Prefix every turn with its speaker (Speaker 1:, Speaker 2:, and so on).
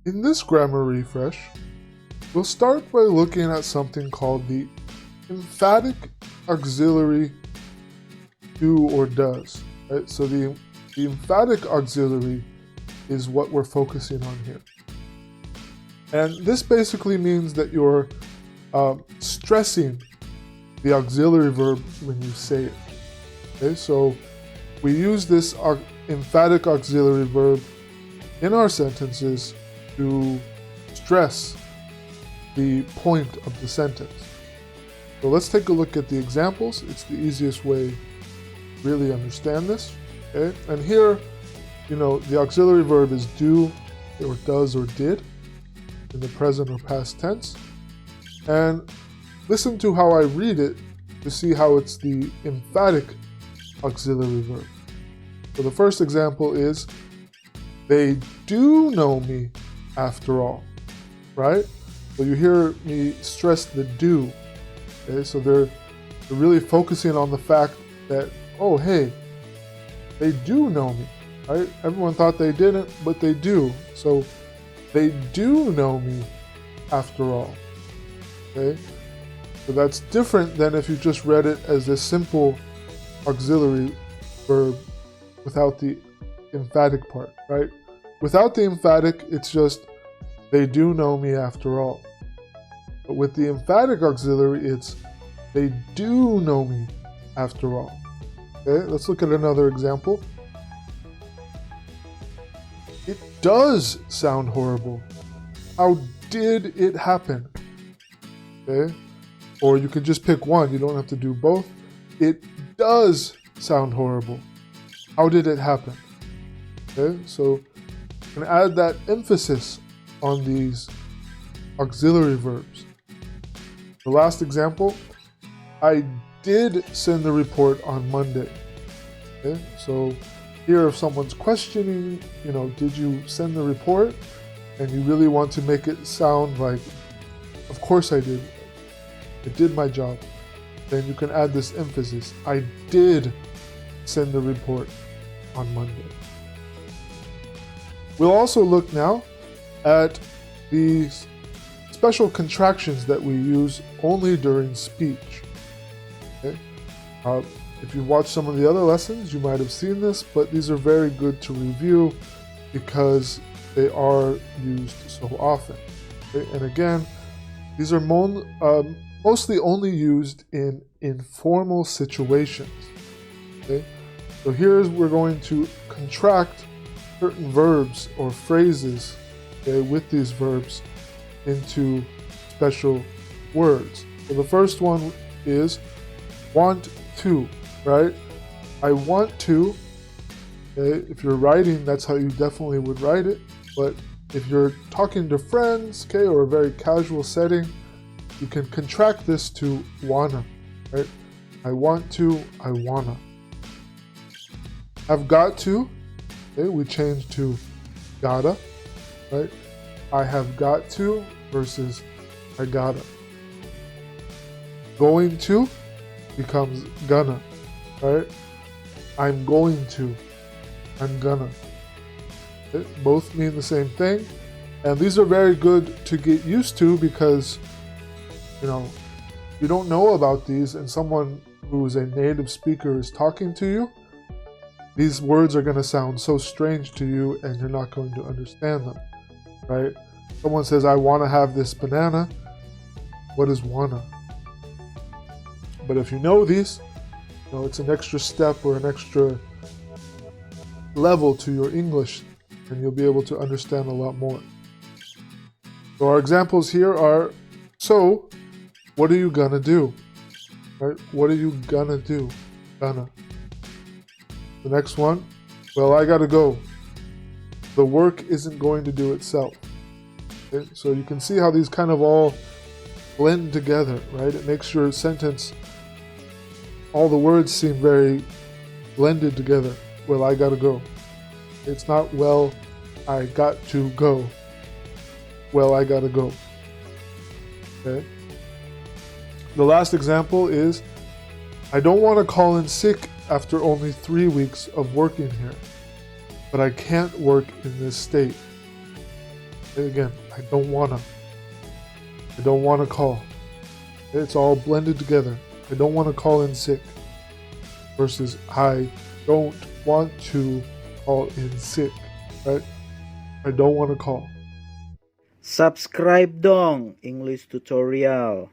Speaker 1: In this grammar refresh, we'll start by looking at something called the emphatic auxiliary do or does. Right? So the emphatic auxiliary is what we're focusing on here. And this basically means that you're stressing the auxiliary verb when you say it. Okay, so we use this emphatic auxiliary verb in our sentences to stress the point of the sentence. So let's take a look at the examples. It's the easiest way to really understand this. Okay, and here, the auxiliary verb is do or does or did in the present or past tense. And listen to how I read it to see how it's the emphatic auxiliary verb. So the first example is, they do know me after all, right? So you hear me stress the do. Okay, so they're really focusing on the fact that, oh, hey, they do know me, right? Everyone thought they didn't, but they do. So they do know me after all, okay? So that's different than if you just read it as a simple auxiliary verb without the emphatic part, right? Without the emphatic, it's just, they do know me after all. But with the emphatic auxiliary, it's, they do know me after all. Okay, let's look at another example. It does sound horrible. How did it happen? Okay, or you can just pick one. You don't have to do both. It does sound horrible. How did it happen? Okay, so you can add that emphasis on these auxiliary verbs. The last example, I did send the report on Monday. Okay, so here if someone's questioning, did you send the report? And you really want to make it sound like, of course I did. I did my job. Then you can add this emphasis. I did send the report on Monday. We'll also look now at the special contractions that we use only during speech. Okay? If you've watched some of the other lessons, you might have seen this, but these are very good to review because they are used so often. Okay? And again, these are mostly only used in informal situations. Okay? So we're going to contract certain verbs or phrases, okay, with these verbs into special words. So the first one is want to, right? I want to. Okay? If you're writing, that's how you definitely would write it. But if you're talking to friends, okay, or a very casual setting, you can contract this to wanna, right? I want to, I wanna. I've got to, okay, we change to gotta, right? I have got to versus I gotta. Going to becomes gonna, right? I'm going to, I'm gonna. Okay? Both mean the same thing. And these are very good to get used to because, you don't know about these and someone who is a native speaker is talking to you, these words are going to sound so strange to you and you're not going to understand them, right? Someone says, I want to have this banana. What is wanna? But if you know these, it's an extra step or an extra level to your English and you'll be able to understand a lot more. So our examples here are, so what are you gonna do? Right? What are you gonna do? Gonna. The next one, well, I gotta go. The work isn't going to do itself. Okay? So you can see how these kind of all blend together, right? It makes your sentence, all the words seem very blended together. Well, I gotta go. It's not, well, I got to go. Well, I gotta go. Okay? The last example is, I don't want to call in sick after only 3 weeks of working here, but I can't work in this state. And again, I don't wanna. I don't wanna call. It's all blended together. I don't wanna call in sick versus I don't want to call in sick, right? I don't want to call.
Speaker 2: Subscribe dong English tutorial.